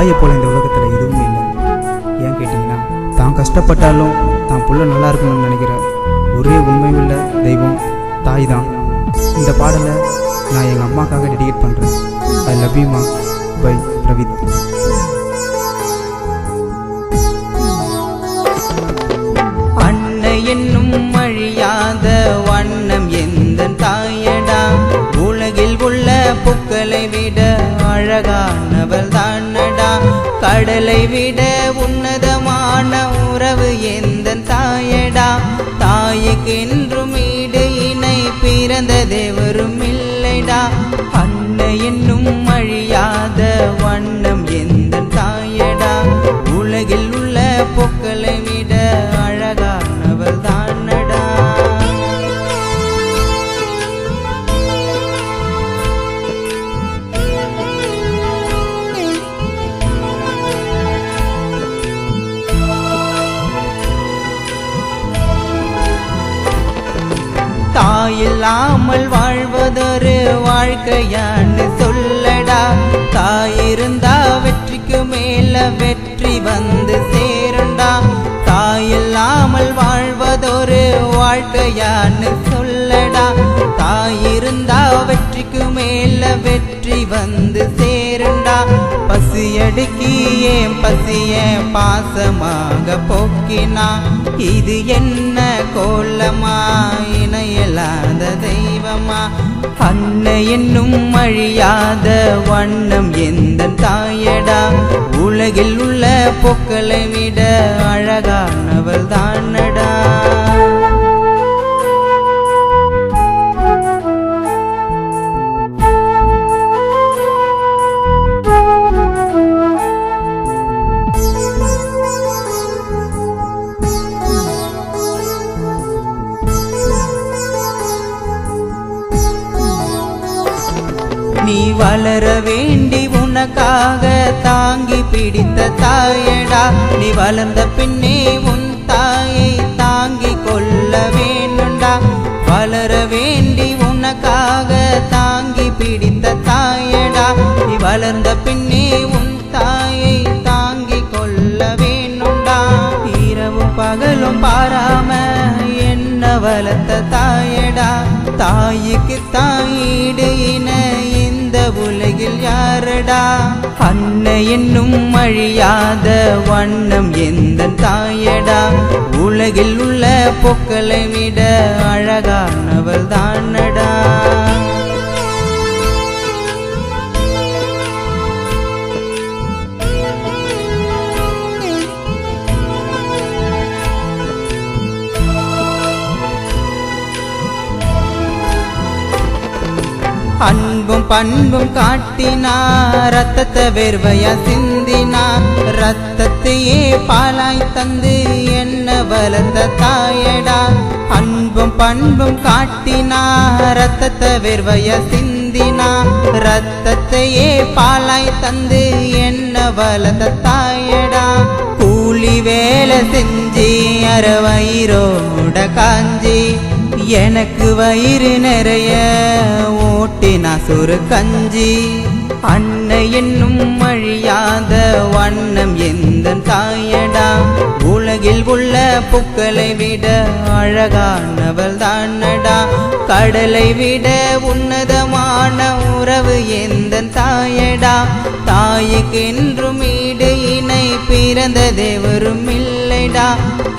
தாயை போல இந்த உலகத்தில் எதுவும் இல்லை. ஏன் கேட்டிங்கன்னா, தான் கஷ்டப்பட்டாலும் தான் புள்ள நல்லா இருக்கணும்னு நினைக்கிற ஒரே உண்மையுள்ள தெய்வம் தாய் தான். இந்த பாடலை நான் எங்கள் அம்மாக்காக டெடிகேட் பண்ணுறேன். ஐ லவ் யூ மா பை பிரவித். அன்னை என்னும் அழியாத வண்ணம் எந்த தாயடா, உலகில் உள்ள பூக்களை விட அழகானவள் தானடா, கடலை விட உன்னதமான உறவு எந்த தாயடா, தாய்க்கு என்றும் ஈடு இணை பிறந்த தேவரும் இல்லைடா. அன்னை என்னும் அழியாத வண்ணம் எந்த தாயடா, உலகில் உள்ள பூக்களை விட அழகானவள் தானடா. தாயில்லாமல் வாழ்வதொரு வாழ்க்கையான்னு சொல்லடா, தாயிருந்தா வெற்றிக்கு மேல வெற்றி வந்து சேருண்டா. தாயில்லாமல் வாழ்வதொரு வாழ்க்கையான்னு சொல்லடா, தாயிருந்தா வெற்றிக்கு மேல வெற்றி வந்து சேருண்டா. பசியடுக்கி ஏன் பசிய பாசமாக போக்கினா, இது என்ன கோலமா இணையலாத தெய்வமா. அன்னை என்னும் அழியாத வண்ணம் எந்த தாயடா, உலகில் உள்ள பூக்களை விட அழகானவள் தானடா. நீ வளர வேண்டி உனக்காக தாங்கி பிடித்த தாயடா, நீ வளர்ந்த பின்னே உன் தாயை தாங்கி கொள்ள வேண்டுண்டா. வளர வேண்டி உனக்காக தாங்கி பிடித்த தாயடா, நீ வளர்ந்த பின்னே உன் தாயை தாங்கி கொள்ள வேண்டுண்டா. இரவும் பகலும் பாராம என்ன வளர்த்த தாயடா, தாய்க்கு தாயீடு இணை இந்த உலகில் யாரடா. அன்னை என்னும் அழியாத வண்ணம் எந்த தாயடா, உலகில் உள்ள பூக்களை விட அழகானவள் தானடா. அன்பும் பண்பும் காட்டினா, ரத்தத்தை வேர்வையா சிந்தினா, ரத்தத்தையே பாலாய் தந்து என்ன வளர்த்த தாயடா. அன்பும் பண்பும் காட்டினா, ரத்தத்தை வேர்வையா சிந்தினா, ரத்தத்தையே பாலாய் தந்து என்ன வளர்த்த தாயடா. கூலி வேலை செஞ்சு அறவயிரோட காஞ்சி, எனக்கு வயிறு நிறைய ஓட்டினா சுரு கஞ்சி. அன்னை என்னும் அழியாத வண்ணம் எந்த தாயடா, உலகில் உள்ள பூக்களை விட அழகானவள் தானடா, கடலை விட உன்னதமான உறவு எந்த தாயடா, தாய்க்கு என்றும் ஈடு இணை பிறந்த தேவரும் இல்லைடா.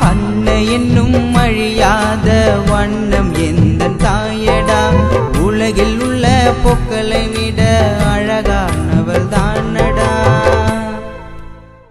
அன்னை என்னும் அழியாத வண்ணம் எந்த தாயடா, உலகில் உள்ள பூக்களை